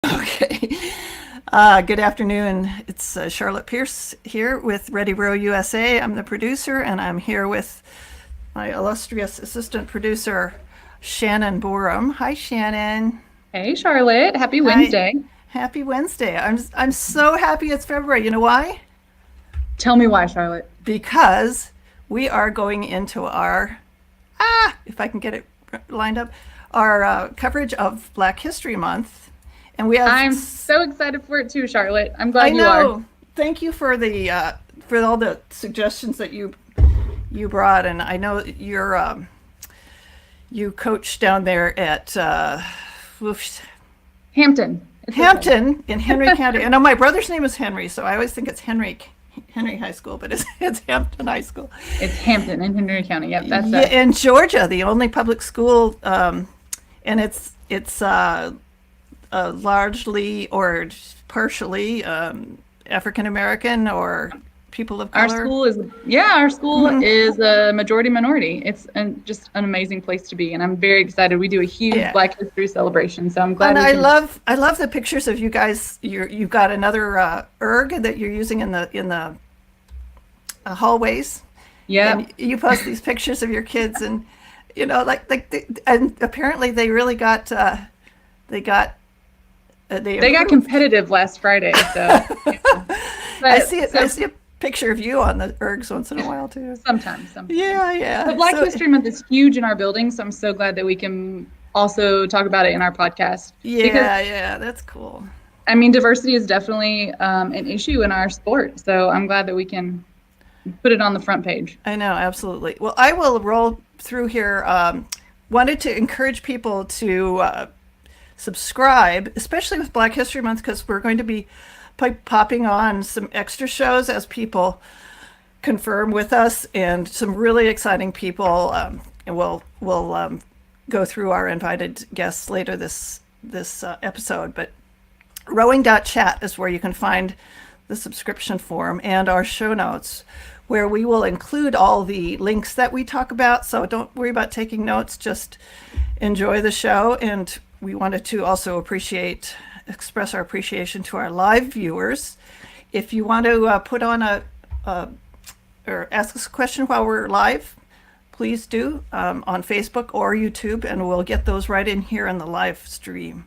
Okay. Good afternoon. It's Charlotte Pierce here with Ready Row USA. I'm the producer, and I'm here with my illustrious assistant producer, Shannon Borum. Hi, Shannon. Hey, Charlotte. Happy Hi. Wednesday. Happy Wednesday. I'm so happy it's February. You know why? Tell me why, Charlotte. Because we are going into our if I can get it lined up, our coverage of Black History Month, and we have. I'm so excited for it too, Charlotte. I'm I glad you are. know. Thank you for all the suggestions that you brought, and I know you coach down there at Hampton. It's okay. Hampton in Henry County. I know my brother's name is Henry, so I always think it's Henry High School, but it's Hampton High School. It's Hampton in Henry County. Yep, that's Yeah, us. in Georgia, the only public school, and it's largely or partially African American or people of Our color. school is, yeah, our school is a majority minority. It's just an amazing place to be, and I'm very excited. We do a huge Yeah. Black History celebration, so I'm glad And we can. I love the pictures of you guys. You've got another erg that you're using in the hallways, Yep. and you post these pictures of your kids, and and apparently they really got they They got improved. competitive last Friday, so yeah. I But see it. I so see a picture of you on the ergs once in a while too. sometimes. Yeah, yeah. But Black So History Month is huge in our building, so I'm so glad that we can also talk about it in our podcast. Because, yeah, that's cool. I mean, diversity is definitely an issue in our sport, so I'm glad that we can put it on the front page. I know, absolutely. Well, I will roll through here. Wanted to encourage people to subscribe, especially with Black History Month, because we're going to be popping on some extra shows as people confirm with us, and some really exciting people. And we'll go through our invited guests later this episode. But rowing.chat is where you can find the subscription form and our show notes, where we will include all the links that we talk about. So don't worry about taking notes, just enjoy the show. And we wanted to also express our appreciation to our live viewers. If you want to put on or ask us a question while we're live, please do on Facebook or YouTube, and we'll get those right in here in the live stream.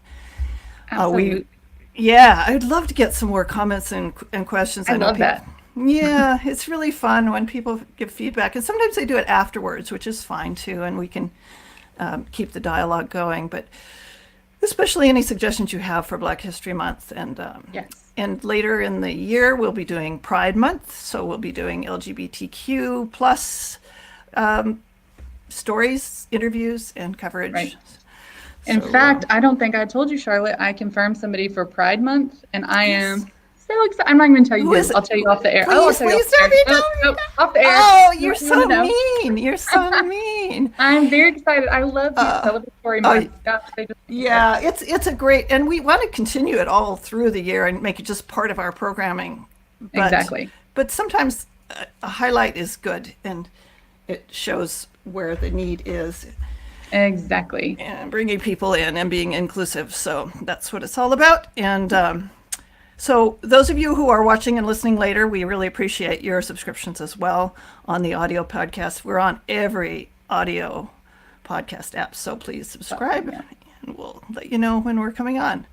Absolutely. Yeah, I'd love to get some more comments and questions. I I know love people. that. Yeah, it's really fun when people give feedback, and sometimes they do it afterwards, which is fine too, and we can keep the dialogue going. But especially any suggestions you have for Black History Month, Yes. and later in the year we'll be doing Pride Month, so we'll be doing LGBTQ plus stories, interviews, and coverage. Right. In So, fact, I don't think I told you, Charlotte, I confirmed somebody for Pride Month, and I yes. am so excited. I'm not even going to tell you Who is who. it? I'll tell you off the air. Please, I'll tell you please off the tell air. me, Nope, tell me. nope, off the air. Oh, You you're you want so to know? mean. You're so mean. I'm very excited. I love these celebratory oh, months. Gosh, they just Yeah, it's a great, and we want to continue it all through the year and make it just part of our programming. But, exactly. But sometimes a highlight is good, and it shows where the need is, Exactly. and bringing people in and being inclusive. So that's what it's all about. And so those of you who are watching and listening later, we really appreciate your subscriptions as well on the audio podcast. We're on every audio podcast app, so please subscribe, Yeah. and we'll let you know when we're coming on.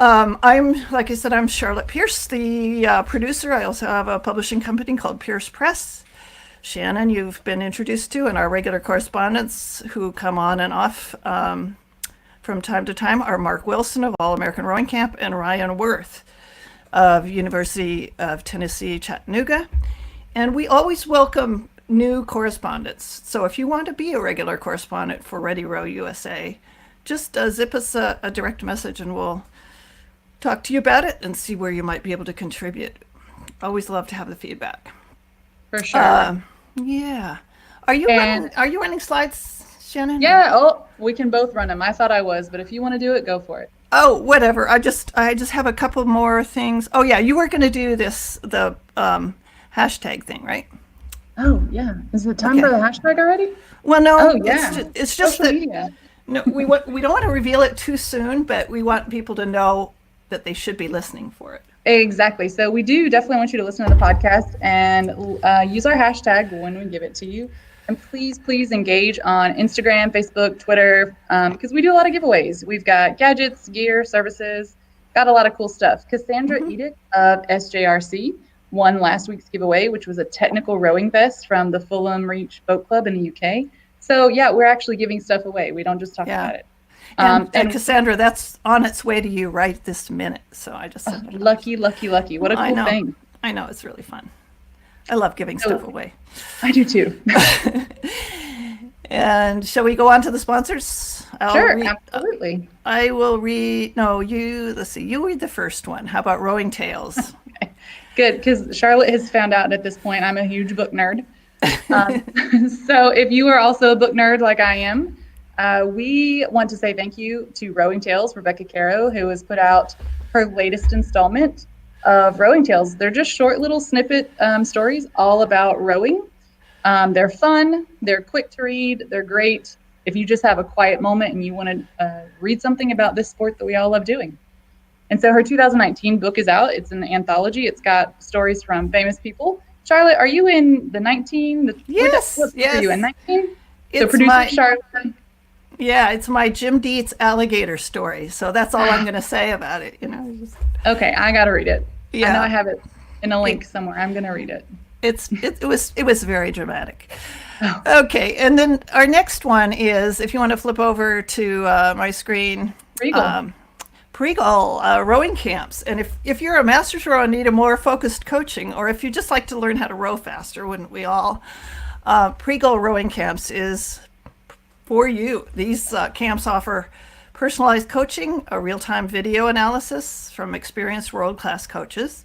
Like I said, I'm Charlotte Pierce, the producer. I also have a publishing company called Pierce Press. Shannon, you've been introduced to, and our regular correspondents who come on and off from time to time are Mark Wilson of All American Rowing Camp and Ryan Worth of University of Tennessee, Chattanooga. And we always welcome new correspondents. So if you want to be a regular correspondent for Ready Row USA, just zip us a direct message, and we'll talk to you about it and see where you might be able to contribute. Always love to have the feedback. For sure. Yeah. Are you And running slides, Shannon? yeah, oh, we can both run them. I thought I was, but if you want to do it, go for it. Oh, whatever. I just have a couple more things. Oh yeah, you were going to do the hashtag thing, right? Oh, yeah. Is it time Okay. for the hashtag already? Well, no, Oh, yeah. it's just Social that media. No, we don't want to reveal it too soon, but we want people to know that they should be listening for it. Exactly. So we do definitely want you to listen to the podcast and use our hashtag when we give it to you. And please engage on Instagram, Facebook, Twitter, because we do a lot of giveaways. We've got gadgets, gear, services, got a lot of cool stuff. Cassandra Edict of SJRC won last week's giveaway, which was a technical rowing vest from the Fulham Reach Boat Club in the UK. So yeah, we're actually giving stuff away. We don't just talk about it. And Cassandra, that's on its way to you right this minute. So I just said, lucky. What a cool thing. I know, it's really fun. I love giving stuff away. I do too. And shall we go on to the sponsors? Sure, absolutely. I will read. No, let's see. You read the first one. How about Rowing Tales? Okay. Good, because Charlotte has found out at this point I'm a huge book nerd. So if you are also a book nerd like I am, we want to say thank you to Rowing Tales, Rebecca Caro, who has put out her latest installment of Rowing Tales. They're just short little snippet stories all about rowing. They're fun, they're quick to read, they're great if you just have a quiet moment and you want to read something about this sport that we all love doing. And so her 2019 book is out. It's an anthology. It's got stories from famous people. Charlotte, are you in the 19? Yes. What are you in, 19? It's so producer Charlotte. Yeah, it's my Jim Dietz alligator story. So that's all I'm going to say about it. Okay, I got to read it. Yeah. I know I have it in a link somewhere. I'm going to read it. It was very dramatic. Oh. Okay, and then our next one is, if you want to flip over to my screen, Pregal rowing camps. And if you're a master's rower and need a more focused coaching, or if you just like to learn how to row faster, wouldn't we all? Pregal rowing camps is for you. These camps offer personalized coaching, a real-time video analysis from experienced world-class coaches.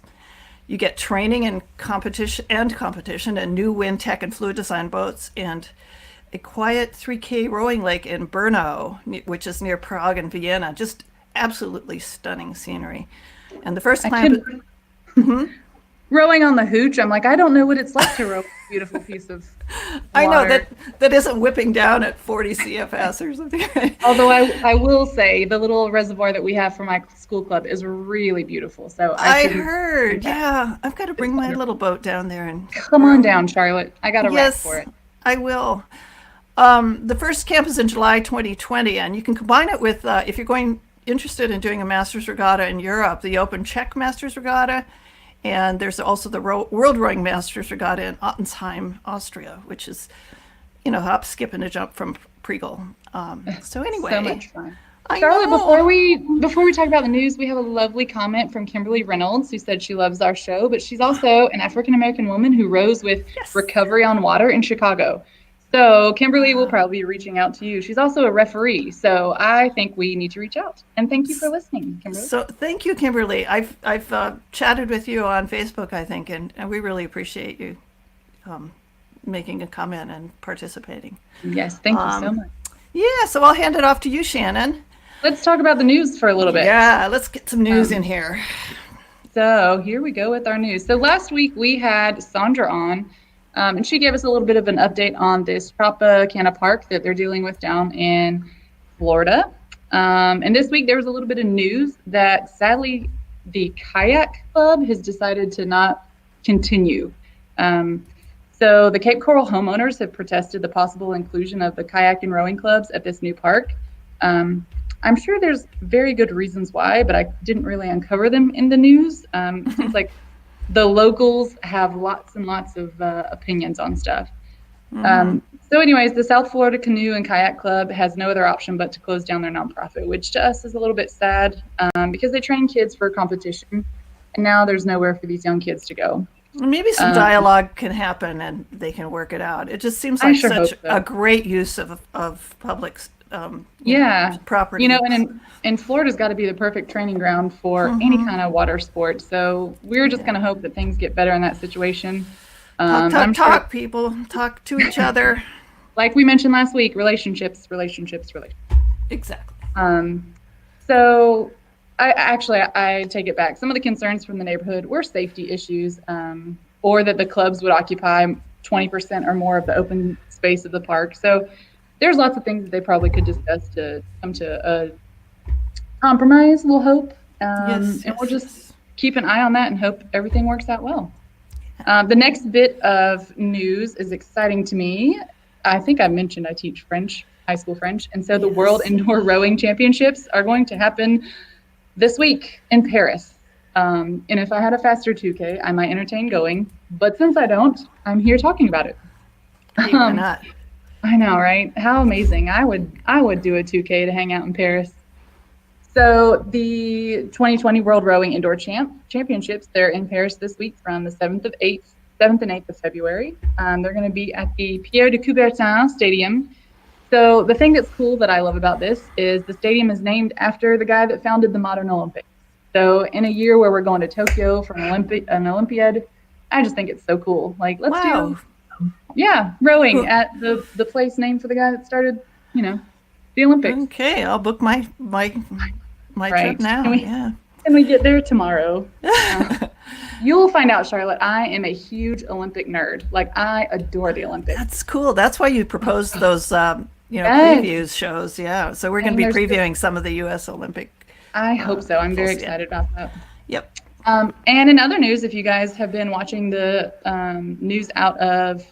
You get training in competition and new wind tech and fluid design boats, and a quiet 3K rowing lake in Brno, which is near Prague and Vienna. Just absolutely stunning scenery. And the first time rowing on the hooch, I'm like, I don't know what it's like to row a beautiful piece of water. I know that isn't whipping down at 40 CFS or something. Although I will say the little reservoir that we have for my school club is really beautiful. So I heard, yeah. I've got to bring my little boat down there and come on down, Charlotte. I got a rep for it. I will. The first camp is in July 2020, and you can combine it with if you're interested in doing a Masters Regatta in Europe, the Open Czech Masters Regatta, and there's also the World Rowing Masters Regatta in Ottensheim, Austria, which is, hop, skip, and a jump from Pregal. So anyway, so much fun. Charlotte, before we talk about the news, we have a lovely comment from Kimberly Reynolds, who said she loves our show, but she's also an African-American woman who rows with Recovery on Water in Chicago. So Kimberly will probably be reaching out to you. She's also a referee, so I think we need to reach out. And thank you for listening, Kimberly. So thank you, Kimberly. I've chatted with you on Facebook, I think, and we really appreciate you making a comment and participating. Yes, thank you so much. Yeah, so I'll hand it off to you, Shannon. Let's talk about the news for a little bit. Yeah, let's get some news in here. So here we go with our news. So last week we had Sandra on. And she gave us a little bit of an update on this Tropicana Park that they're dealing with down in Florida. And this week there was a little bit of news that sadly the kayak club has decided to not continue. So the Cape Coral homeowners have protested the possible inclusion of the kayak and rowing clubs at this new park. I'm sure there's very good reasons why, but I didn't really uncover them in the news. It seems like the locals have lots and lots of opinions on stuff. So anyways, the South Florida Canoe and Kayak Club has no other option but to close down their nonprofit, which to us is a little bit sad because they train kids for competition, and now there's nowhere for these young kids to go. Maybe some dialogue can happen and they can work it out. It just seems like such a great use of public property. And in Florida's got to be the perfect training ground for any kind of water sport. So we're just going to hope that things get better in that situation. Talk, people. Talk to each other. Like we mentioned last week, relationships. Exactly. So I take it back. Some of the concerns from the neighborhood were safety issues, or that the clubs would occupy 20% or more of the open space of the park. So there's lots of things that they probably could discuss to come to a compromise, we'll hope. And we'll just keep an eye on that and hope everything works out well. The next bit of news is exciting to me. I think I mentioned I teach French, high school French. And so the World Indoor Rowing Championships are going to happen this week in Paris. And if I had a faster 2K, I might entertain going. But since I don't, I'm here talking about it. Why not? I know, right? How amazing. I would do a 2K to hang out in Paris. So the 2020 World Rowing Indoor Championships, they're in Paris this week from the 7th and 8th of February. They're going to be at the Pierre de Coubertin Stadium. So the thing that's cool that I love about this is the stadium is named after the guy that founded the modern Olympics. So in a year where we're going to Tokyo for an Olympiad, I just think it's so cool. Like, let's do rowing at the place named for the guy that started, the Olympics. Okay, I'll book my trip now. Can we get there tomorrow? You'll find out, Charlotte, I am a huge Olympic nerd. Like, I adore the Olympics. That's cool. That's why you proposed those, previews shows. Yeah. So we're going to be previewing some of the U.S. Olympic. I hope so. I'm very excited about that. Yep. And in other news, if you guys have been watching the news out of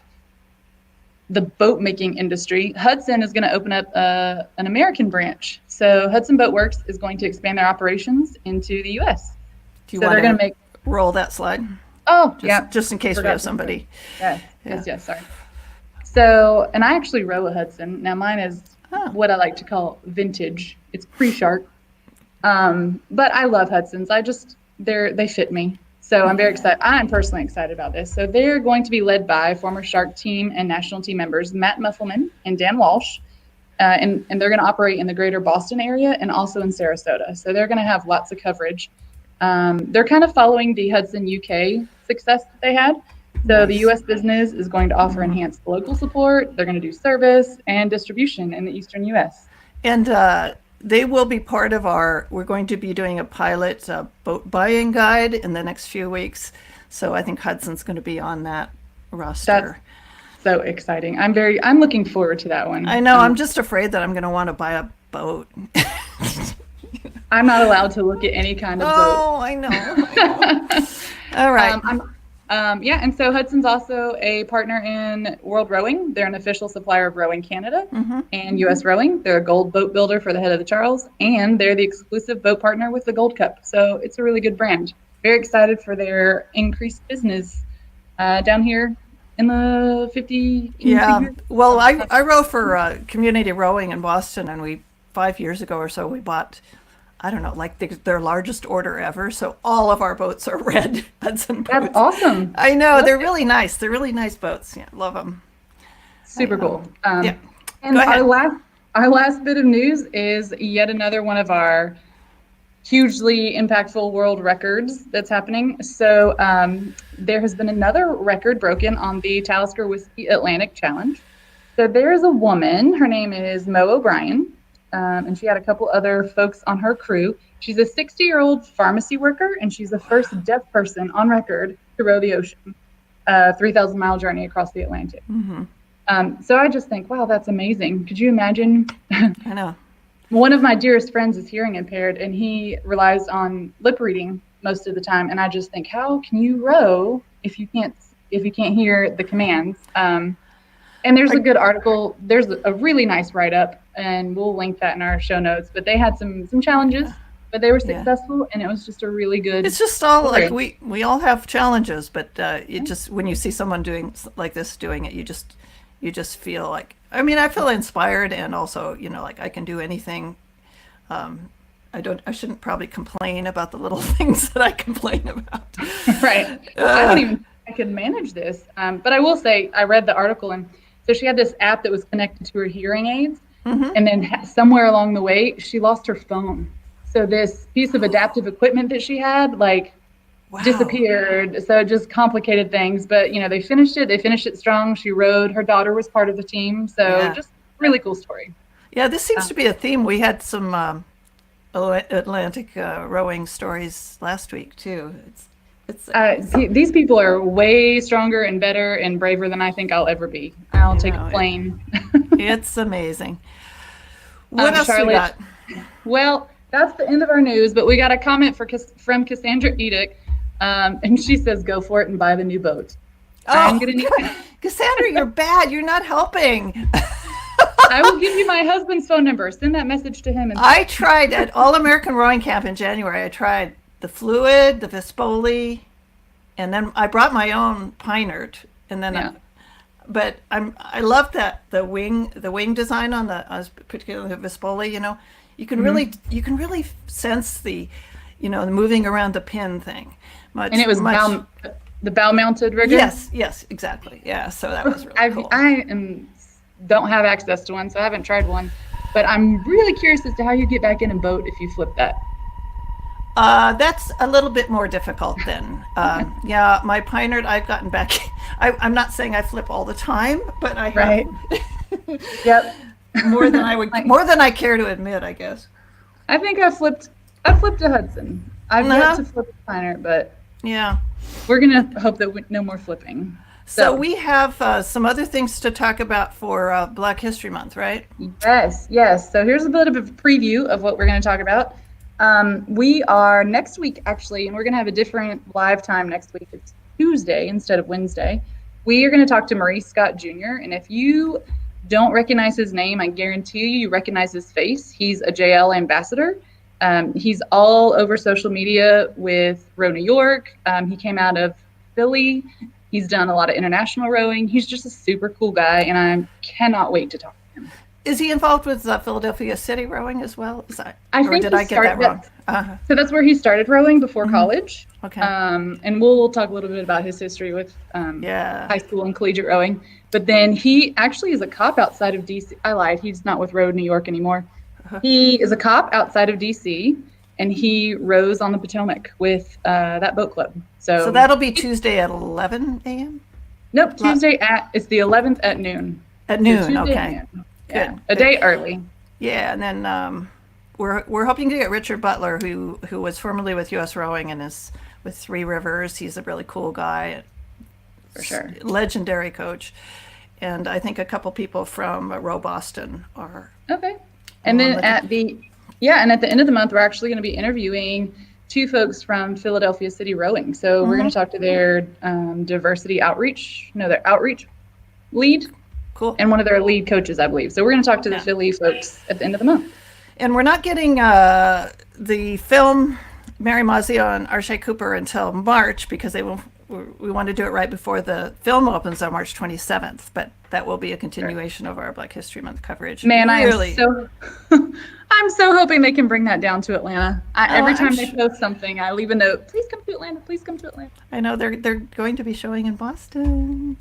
the boat making industry, Hudson is going to open up an American branch. So Hudson Boat Works is going to expand their operations into the U.S. Do you want to roll that slide? Oh, just in case we have somebody. Yes, sorry. So, and I actually row a Hudson. Now mine is what I like to call vintage. It's pre-shark. But I love Hudsons. They fit me. So I'm very excited. I'm personally excited about this. So they're going to be led by former Shark team and national team members, Matt Muffelman and Dan Walsh. And they're going to operate in the greater Boston area and also in Sarasota. So they're going to have lots of coverage. They're kind of following the Hudson UK success that they had. So the U.S. business is going to offer enhanced local support. They're going to do service and distribution in the Eastern U.S. And they will be part of we're going to be doing a pilot boat buying guide in the next few weeks. So I think Hudson's going to be on that roster. That's so exciting. I'm looking forward to that one. I know. I'm just afraid that I'm going to want to buy a boat. I'm not allowed to look at any kind of boat. Oh, I know. All right. And so Hudson's also a partner in World Rowing. They're an official supplier of Rowing Canada and US Rowing. They're a gold boat builder for the Head of the Charles, and they're the exclusive boat partner with the Gold Cup. So it's a really good brand. Very excited for their increased business down here in the 50. Yeah. Well, I row for Community Rowing in Boston, and 5 years ago or so, we bought, I don't know, like their largest order ever. So all of our boats are red Hudson boats. That's awesome. I know. They're really nice. They're really nice boats. Yeah, love them. Super cool. Yeah. And our last bit of news is yet another one of our hugely impactful world records that's happening. So there has been another record broken on the Talisker Whiskey Atlantic Challenge. So there's a woman. Her name is Mo O'Brien. And she had a couple other folks on her crew. She's a 60-year-old pharmacy worker, and she's the first deaf person on record to row the ocean, 3,000-mile journey across the Atlantic. So I just think, wow, that's amazing. Could you imagine? I know. One of my dearest friends is hearing impaired, and he relies on lip reading most of the time. And I just think, how can you row if you can't hear the commands? And there's a good article. There's a really nice write-up, and we'll link that in our show notes. But they had some challenges, but they were successful, and it was just a really good. It's just all like we all have challenges, but it just when you see someone doing it, you just feel like. I mean, I feel inspired, and also like I can do anything. I shouldn't probably complain about the little things that I complain about. Right. I don't even. I could manage this, but I will say I read the article and. So she had this app that was connected to her hearing aids, and then somewhere along the way, she lost her phone. So this piece of adaptive equipment that she had, disappeared. So it just complicated things. But, they finished it. They finished it strong. She rowed. Her daughter was part of the team. So just really cool story. Yeah, this seems to be a theme. We had some Atlantic rowing stories last week, too. These people are way stronger and better and braver than I think I'll ever be. I'll take a plane. It's amazing. What else we Charlotte, got? well, that's the end of our news, but we got a comment from Cassandra Edick, and she says, "Go for it and buy the new boat." I'm Oh, gonna need. Cassandra, you're bad. You're not helping. I will give you my husband's phone number. Send that message to him. And I tried at All American Rowing Camp in January. I tried the Fluid, the Vespoli, and then I brought my own Pinert. And then, yeah. but I love that the wing design on particularly the Vespoli. You can really sense the moving around the pin thing. And it was the bow mounted rigger. Yes, exactly. Yeah, so that was really cool. Don't have access to one, so I haven't tried one. But I'm really curious as to how you get back in a boat if you flip that. That's a little bit more difficult then. Yeah, my Pinert, I've gotten back. I'm not saying I flip all the time, but I have. Right. Yep. more than I care to admit, I guess. I think I flipped a Hudson. I've yet to flip a Pinert, but yeah, we're gonna hope that no more flipping. So we have some other things to talk about for Black History Month, right? Yes. So here's a bit of a preview of what we're going to talk about. We are next week, actually, and we're going to have a different live time next week. It's Tuesday instead of Wednesday. We are going to talk to Maurice Scott Jr., and if you don't recognize his name, I guarantee you recognize his face. He's a JL ambassador. He's all over social media with Row New York. He came out of Philly. He's done a lot of international rowing. He's just a super cool guy, and I cannot wait to talk to him. Is he involved with Philadelphia City Rowing as well? I think did I get that wrong? So that's where he started rowing before college. Okay. And we'll talk a little bit about his history with high school and collegiate rowing. But then he actually is a cop outside of DC. I lied. He's not with Row New York anymore. He is a cop outside of DC, and he rows on the Potomac with that boat club. So that'll be Tuesday at 11 a.m.? Nope, it's the 11th at noon. At noon, so okay. Yeah, Good. A day early. Yeah, and then we're hoping to get Richard Butler, who was formerly with US Rowing and is with Three Rivers. He's a really cool guy. For sure. Legendary coach. And I think a couple people from Row Boston are. Okay. And then at the end of the month, we're actually going to be interviewing two folks from Philadelphia City Rowing. So we're going to talk to their their outreach lead. Cool. And one of their lead coaches, I believe. So we're going to talk to the Philly folks at the end of the month. And we're not getting the film Mary Mazio and Arshay Cooper until March because we want to do it right before the film opens on March 27th. But that will be a continuation of our Black History Month coverage. Man, I'm so hoping they can bring that down to Atlanta. Every time they post something, I leave a note. Please come to Atlanta. Please come to Atlanta. I know they're going to be showing in Boston.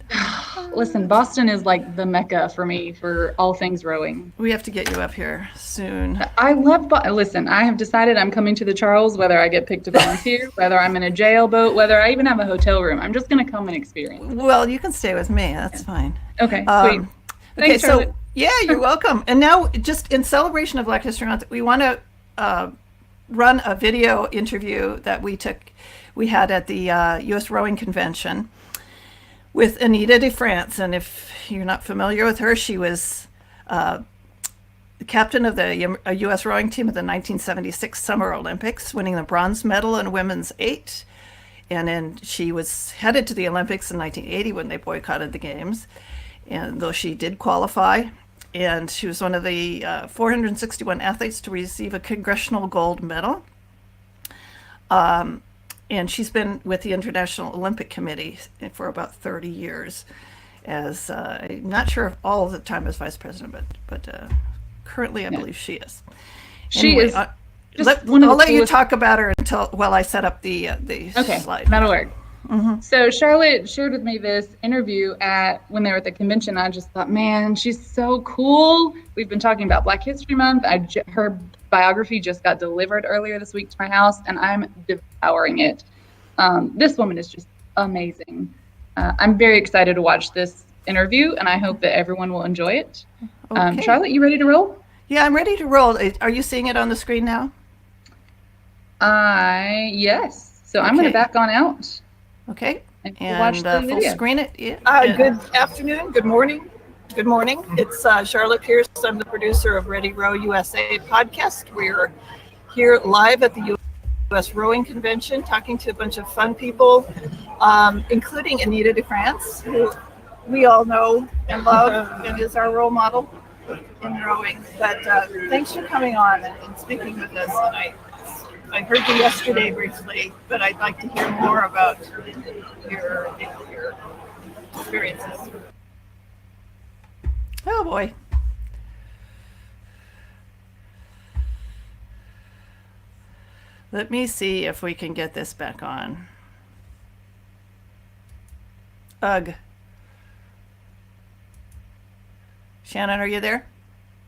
Listen, Boston is like the mecca for me for all things rowing. We have to get you up here soon. I love Listen, I have decided I'm coming to the Charles, whether I get picked to volunteer, whether I'm in a jail boat, whether I even have a hotel room. I'm just going to come and experience. Well, you can stay with me. That's fine. Okay, sweet. Thanks, okay, so yeah, you're welcome. And now, just in celebration of Black History Month, we want to run a video interview that we had at the USRowing Convention with Anita DeFrantz. And if you're not familiar with her, she was the captain of the U.S. rowing team at the 1976 Summer Olympics, winning the bronze medal in women's 8. And then she was headed to the Olympics in 1980 when they boycotted the games. And though she did qualify, and she was one of the 461 athletes to receive a congressional gold medal. And she's been with the International Olympic Committee for about 30 years as, I'm not sure if all of the time as vice president, but currently I believe she is. She is. I'll let you talk about her while I set up the slide. That'll work. Mm-hmm. So Charlotte shared with me this interview when they were at the convention. I just thought, man, she's so cool. We've been talking about Black History Month. Her biography just got delivered earlier this week to my house, and I'm devouring it. This woman is just amazing. I'm very excited to watch this interview, and I hope that everyone will enjoy it. Okay. Charlotte, you ready to roll? Yeah, I'm ready to roll. Are you seeing it on the screen now? Yes. So I'm going to back on out. Okay. And we'll watch the full video. Screen it. Yeah. Good afternoon. Good morning. Good morning. It's Charlotte Pierce. I'm the producer of Ready Row USA podcast. We're here live at the USRowing Convention talking to a bunch of fun people, including Anita DeFrantz, who we all know and love and is our role model in rowing. But thanks for coming on and speaking with us tonight. I heard you yesterday briefly, but I'd like to hear more about your experiences. Oh boy. Let me see if we can get this back on. Ugh. Shannon, are you there?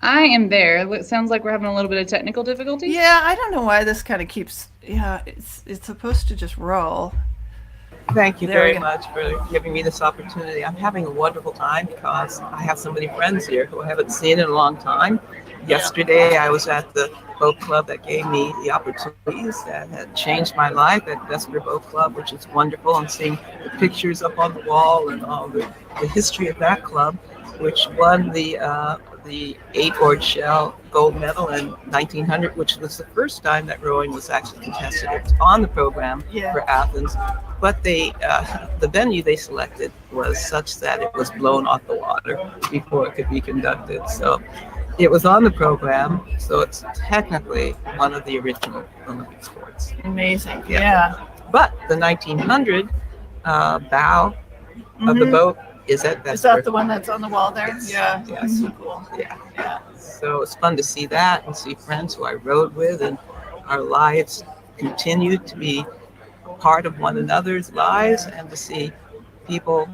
I am there. It sounds like we're having a little bit of technical difficulty. Yeah, I don't know why this kind of keeps, it's supposed to just roll. Thank you There very we go. much for giving me this opportunity. I'm having a wonderful time because I have so many friends here who I haven't seen in a long time. Yesterday, I was at the boat club that gave me the opportunities that had changed my life at Vesper Boat Club, which is wonderful. And seeing the pictures up on the wall and all the history of that club, which won the 8-oared shell gold medal in 1900, which was the first time that rowing was actually contested. It was on the program for Athens, but the venue they selected was such that it was blown off the water before it could be conducted. So it was on the program, so it's technically one of the original Olympic sports. Amazing. Yeah. But the 1900 bow of the boat is at Vesper. Is that the one that's on the wall there? Yes. Yeah. Yes. That's so cool. Yeah. So it's fun to see that and see friends who I rode with, and our lives continue to be part of one another's lives, and to see people.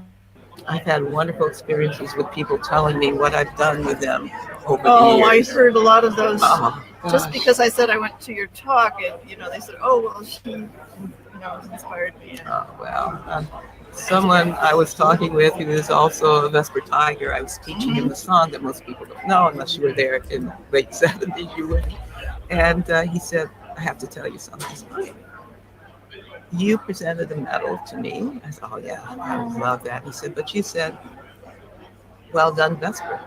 I've had wonderful experiences with people telling me what I've done with them over the years. I heard a lot of those. Oh, Just gosh. because I said I went to your talk, and they said, "Oh, well, she, inspired me." Oh, well, someone I was talking with who is also a Vesper Tiger, I was teaching him the song that most people don't know unless you were there in the late 70s, you would. And he said, "I have to tell you something. I said, you presented a medal to me." I said, "Oh, yeah, I would love that." He said, "But you said, well done, Vesper."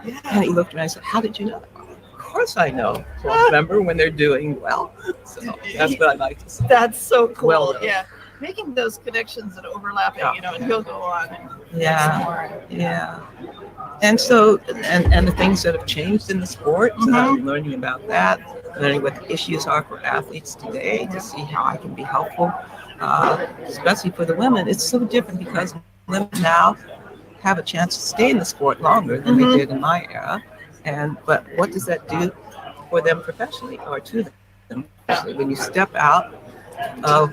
Yeah. And he looked at me and I said, "How did you know that?" "Of course I know. Well, remember when they're doing well." So that's what I like to say. That's so cool. Well done. Yeah. Making those connections and overlapping, and he'll go on. And Yeah. And so, and the things that have changed in the sport, so I'm learning about that, learning what the issues are for athletes today, to see how I can be helpful, especially for the women. It's so different because women now have a chance to stay in the sport longer than they did in my era. But what does that do for them professionally, or to them professionally? When you step out of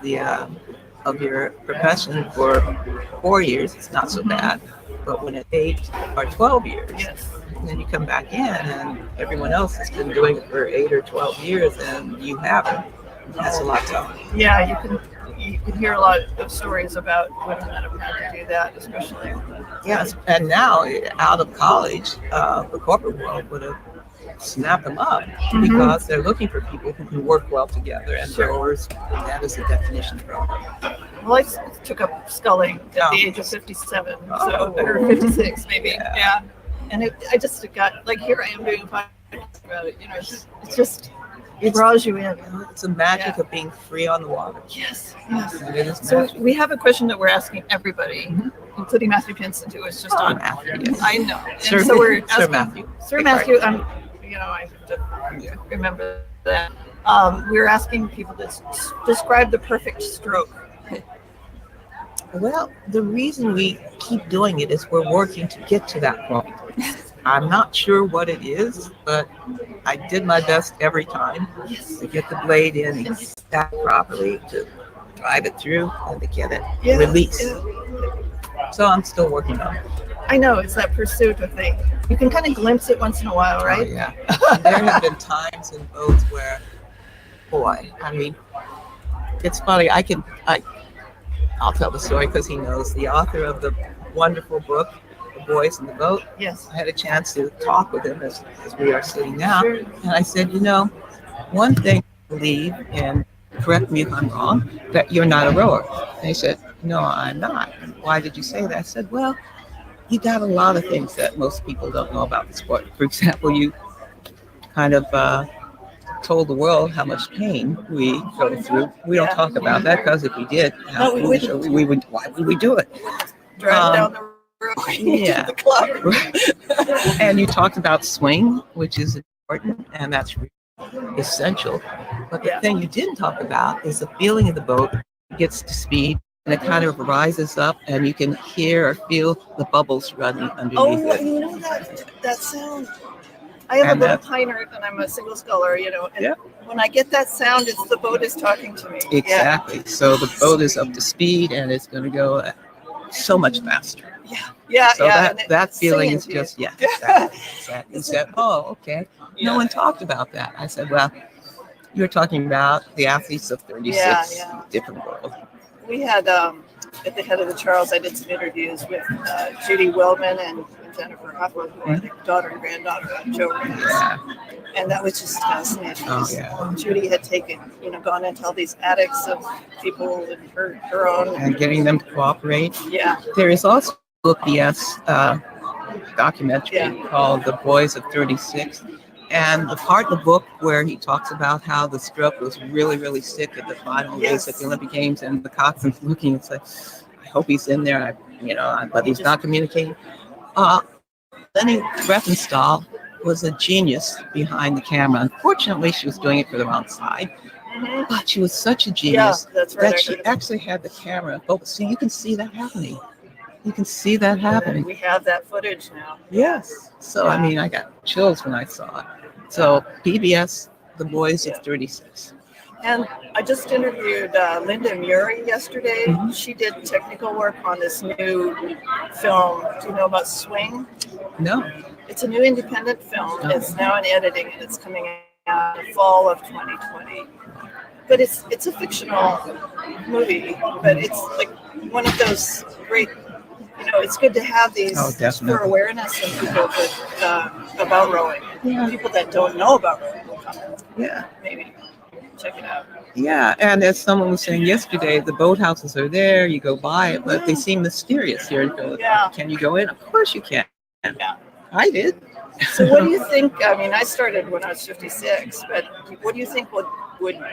your profession for 4 years, it's not so bad. But when it's 8 or 12 years, then you come back in, and everyone else has been doing it for 8 or 12 years, and you haven't. That's a lot tougher. Yeah, you can hear a lot of stories about women that have had to do that, especially. Yes, and now out of college, the corporate world would have snapped them up because they're looking for people who can work well together, and rowers, that is the definition of rowing. Well, I took up sculling at the age of 57, or 56 maybe. Yeah. And I just got, like, here I am doing a podcast about it. It's just, it draws you in. It's the magic of being free on the water. Yes. It is So magic. we have a question that we're asking everybody, including Matthew Pinson, who was just on. Matthew, yes. I know. And Sir, so we're asking, Sir Matthew. Sir Matthew, I have to remember that. We're asking people to describe the perfect stroke. Well, the reason we keep doing it is we're working to get to that point. I'm not sure what it is, but I did my best every time to get the blade in and stack properly, to drive it through and to get it released. So I'm still working on it. I know, it's that pursuit of thing. You can kind of glimpse it once in a while, right? Oh, yeah. There have been times in boats where, boy, I mean, it's funny. I'll tell the story because he knows. The author of the wonderful book, The Boys in the Boat. Yes. I had a chance to talk with him as we are sitting now. And I said, one thing I believe, and correct me if I'm wrong, that you're not a rower. And he said, "No, I'm not." "And why did you say that?" I said, "Well, you got a lot of things that most people don't know about the sport. For example, you kind of told the world how much pain we go through. We don't talk about that because if we did, No, we wouldn't. we would. Why would we do it? Drive down the road Yeah. to the club. And you talked about swing, which is important, and that's essential. But the thing you didn't talk about is the feeling of the boat gets to speed, and it kind of rises up, and you can hear or feel the bubbles running underneath it. You know that sound. I have a little piner, and I'm a single sculler, and when I get that sound, it's the boat is talking to me. Exactly. Yeah. So the boat is up to speed, and it's going to go so much faster. Yeah. So that feeling is just, exactly. You said, oh, okay. No one talked about that. I said, well, you were talking about the athletes of 36, different world. We had, at the head of the Charles, I did some interviews with Judy Wellman and Jennifer Hoffman, who are the daughter and granddaughter of Joe Reyes. And that was just fascinating. Judy had gone into all these attics of people in her own. And getting them to cooperate. Yeah. There is also a BS documentary called The Boys of 36. And the part of the book where he talks about how the stroke was really, really sick at the final days at the Olympic Games, and the coxswain's looking and say, I hope he's in there, but he's not communicating. Lenny Riefenstahl was a genius behind the camera. Unfortunately, she was doing it for the wrong side. But she was such a genius that she actually had the camera focused. So you can see that happening. You can see that happening. We have that footage now. Yes. So, I got chills when I saw it. So, PBS, The Boys of 36. And I just interviewed Linda Murray yesterday. She did technical work on this new film. Do you know about Swing? No. It's a new independent film. It's now in editing, and it's coming out in the fall of 2020. But it's a fictional movie, but it's like one of those great, it's good to have these for awareness of people about rowing. People that don't know about rowing will come. Maybe check it out. Yeah, and as someone was saying yesterday, the boathouses are there, you go by it, but they seem mysterious here in Philadelphia. Can you go in? Of course you can. I did. So what do you think? I started when I was 56, but what do you think would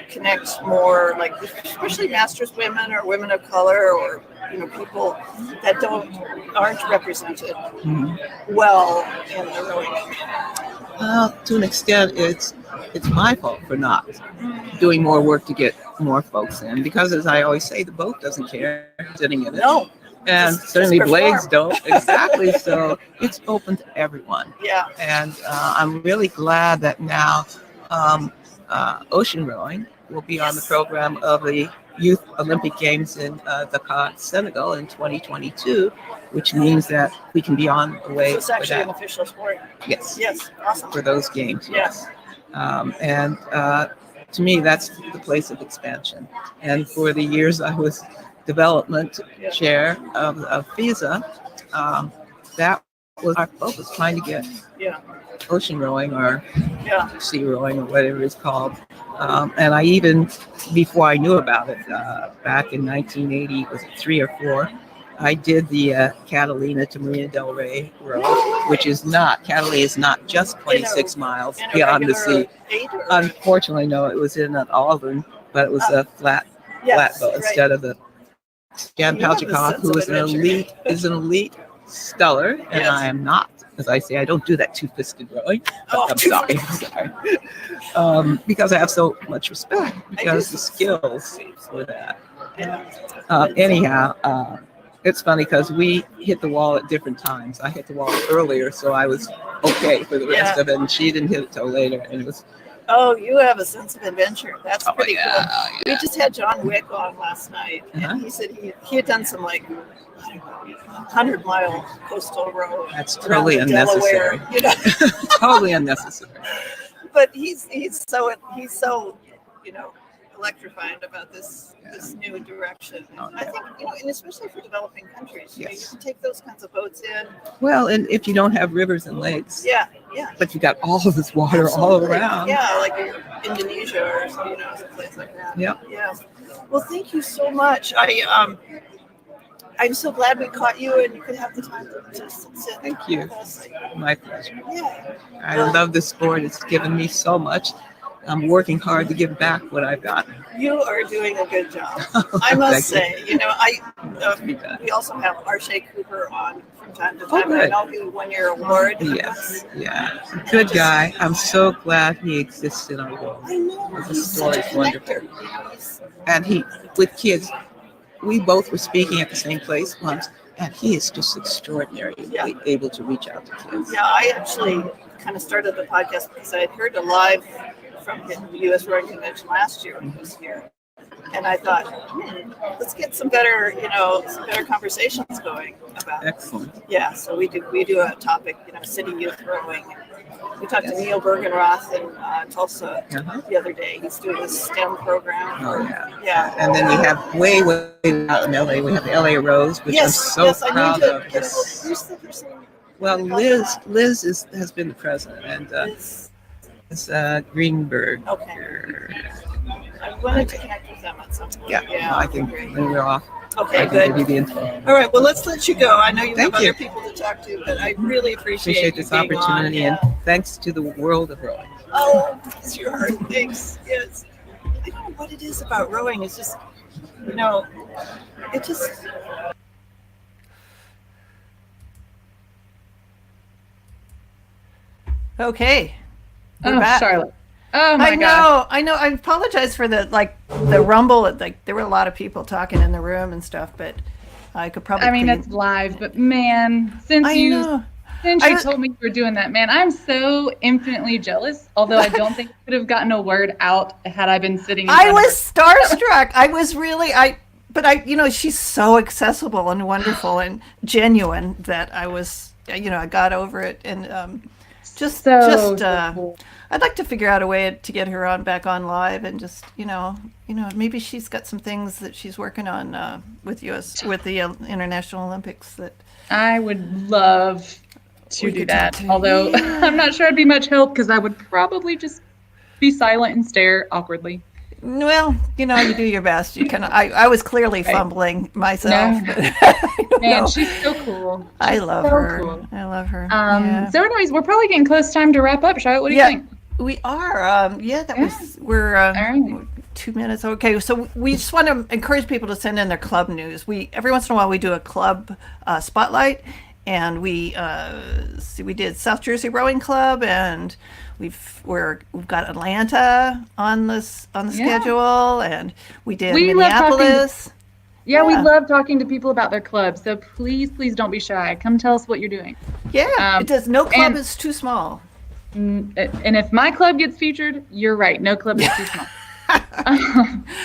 connect more, like especially masters women or women of color, or people that aren't represented well in the rowing? To an extent, it's my fault for not doing more work to get more folks in, because as I always say, the boat doesn't care sitting in it. No. And certainly blades don't. Exactly. So it's open to everyone. Yeah. And I'm really glad that now ocean rowing will be on the program of the Youth Olympic Games in Dakar, Senegal in 2022, which means that we can be on the way. So it's actually an official sport. Yes. Yes. Awesome. For those games. Yes. And to me, that's the place of expansion. And for the years I was development chair of FISA, that was our focus, trying to get ocean rowing or sea rowing or whatever it's called. And I even, before I knew about it, back in 1980, was it 3 or 4, I did the Catalina to Marina del Rey row, which is not, Catalina is not just 26 miles beyond the sea. Unfortunately, no, it was in an Auburn, but it was a flat boat instead of the Jan Palchikov, who is an elite sculler, and I am not. As I say, I don't do that two-fisted rowing. I'm sorry. Because I have so much respect, because the skills for that. Anyhow, it's funny because we hit the wall at different times. I hit the wall earlier, so I was okay for the rest of it, and she didn't hit it till later, and it was. Oh, you have a sense of adventure. That's pretty cool. We just had John Wick on last night, and he said he had done some 100-mile coastal row. That's totally unnecessary. Totally unnecessary. But he's so electrifying about this new direction. And I think and especially for developing countries, you can take those kinds of boats in. Well, and if you don't have rivers and lakes, but you got all of this water all around. Yeah, like Indonesia or some place like that. Yeah. Well, thank you so much. I'm so glad we caught you and you could have the time to sit. Thank you. with us. My pleasure. Yeah. I love this sport. It's given me so much. I'm working hard to give back what I've got. You are doing a good job. I must say, You bet. we also have Arshay Cooper on from time to time. I good. know he won your award. Yes, yeah. Good guy. I'm so glad he exists in our world. I know. The He's story such is a wonderful. connector. And he, with kids, we both were speaking at the same place once, and he is just extraordinarily able to reach out to kids. Yeah, I actually kind of started the podcast because I had heard a live from the USRowing Convention last year when he was here. And I thought, let's get some better conversations going about it. Excellent. Yeah, so we do a topic, city youth rowing. We talked to Neil Bergenroth in Tulsa the other day. He's doing a STEM program. Oh, yeah. Yeah. And then we have way out in LA, we have the LA Rose, which I'm so proud of. Who's the person? Well, Liz has been the president, and it's Greenberg. Okay. I wanted to connect with them at some point. Yeah, I can great. when we're off. Okay, I can good. give you the info. All right, well, let's let you go. I know you have Thank you. other people to talk to, but I really appreciate This you being opportunity, on. and thanks to the world of rowing. Oh, bless your heart. Thanks. Yes. I don't know what it is about rowing. It's just, it just. Okay. We're back. Charlotte. Oh my God. I know. I apologize for the rumble. There were a lot of people talking in the room and stuff, but I could probably. I mean, it's live, but man, since you told me you were doing that, man, I'm so infinitely jealous. Although I don't think I could have gotten a word out had I been sitting. I was starstruck. I was really but she's so accessible and wonderful and genuine that I was, I got over it and cool. I'd like to figure out a way to get her back on live and just, maybe she's got some things that she's working on with the International Olympics that I would love to do that. Although yeah. I'm not sure I'd be much help because I would probably just be silent and stare awkwardly. Well, you do your best. You can. I was clearly fumbling myself. No. Man, she's so cool. I love her. Cool. I love her. So anyways, we're probably getting close time to wrap up. Charlotte, what do you think? We are. We're 2 minutes. Okay, so we just want to encourage people to send in their club news. Every once in a while we do a club spotlight, and we did South Jersey Rowing Club, and we've got Atlanta on the schedule, and we did Minneapolis. We love talking to people about their clubs. So please don't be shy. Come tell us what you're doing. Yeah, it does. No club is too small. And if my club gets featured, you're right. No club is too small.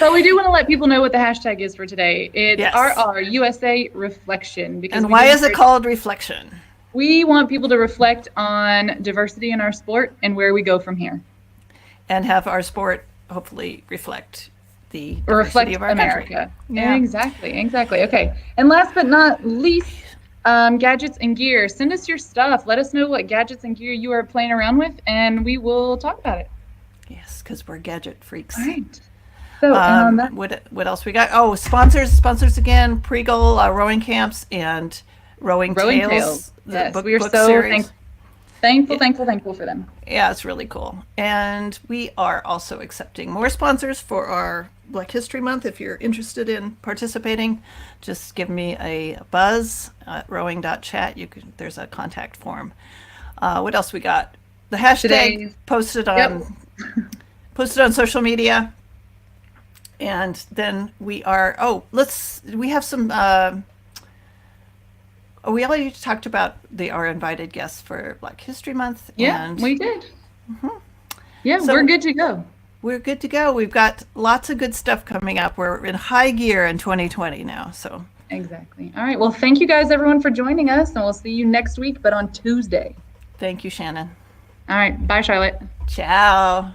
But we do want to let people know what the hashtag is for today. It's RRUSA Reflection. And why is it called Reflection? We want people to reflect on diversity in our sport and where we go from here. And have our sport hopefully reflect the diversity of our America. Country. Yeah. Exactly. Okay. And last but not least, gadgets and gear. Send us your stuff. Let us know what gadgets and gear you are playing around with, and we will talk about it. Yes, because we're gadget freaks. All right. So, what else we got? Oh, sponsors again. Pre-goal rowing camps and Rowing Tales. Yes, book we are so series. thankful for them. Yeah, it's really cool. And we are also accepting more sponsors for our Black History Month. If you're interested in participating, just give me a buzz at rowing.chat. There's a contact form. What else we got? The hashtag posted on social media. And then we are we have some we already talked about our invited guests for Black History Month. Yeah, and we did. Mm-hmm. Yeah, so we're good to go. We're good to go. We've got lots of good stuff coming up. We're in high gear in 2020 now. So exactly. All right. Well, thank you guys, everyone, for joining us, and we'll see you next week, but on Tuesday. Thank you, Shannon. All right. Bye, Charlotte. Ciao.